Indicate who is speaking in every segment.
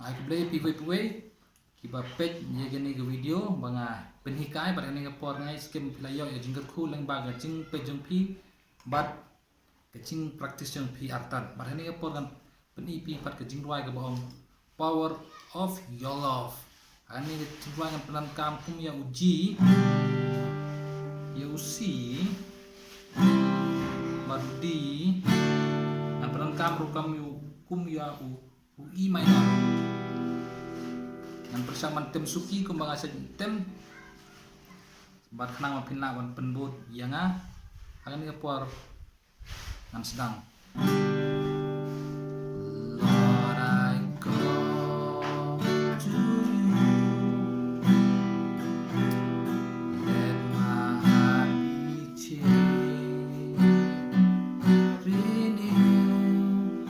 Speaker 1: Ai ku play piwe kiba pet ye gani ga video banga penhikai bar gani ga por ngai skem playo ya jingkat khu lang ba ga jing pe jing pi bat ga jing practice jing pi artan bar gani ga por gan peni pi pat ga jing rwai ga bong power of your love ani ga jing rwai gan pelan kam kum ya uji ya usi marudi an pelan kam ru kam yu kum ya u i minor yang persamaan tem suki kumbaga sa tem bat nang mapinla wan penbut yanga akan ga por nan sedang Lord I go to you let my heart be changed renewed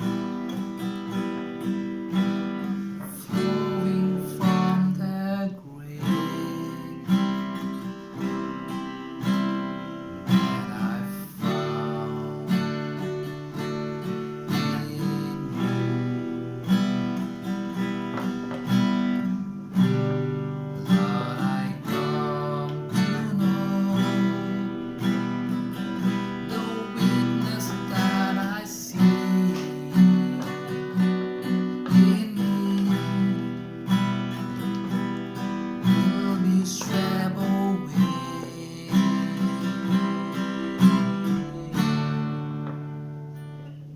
Speaker 1: flowing from the grave that I found in you. Lord, I come to know the witness that I see in me will be swept away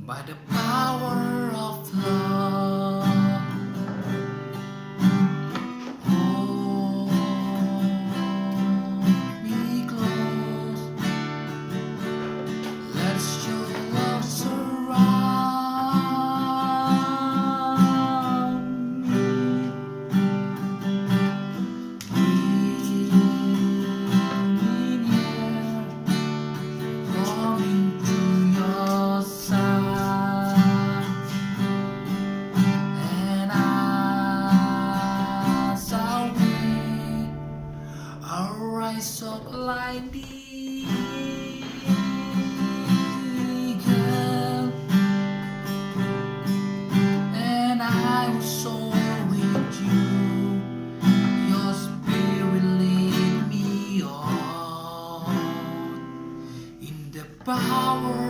Speaker 1: by the power of love. Hold me close, let your love surround me. Bring me near, coming to your side, and as I wait, I'll rise up like the eagle, and I will soar with you. Your spirit lead me on in the power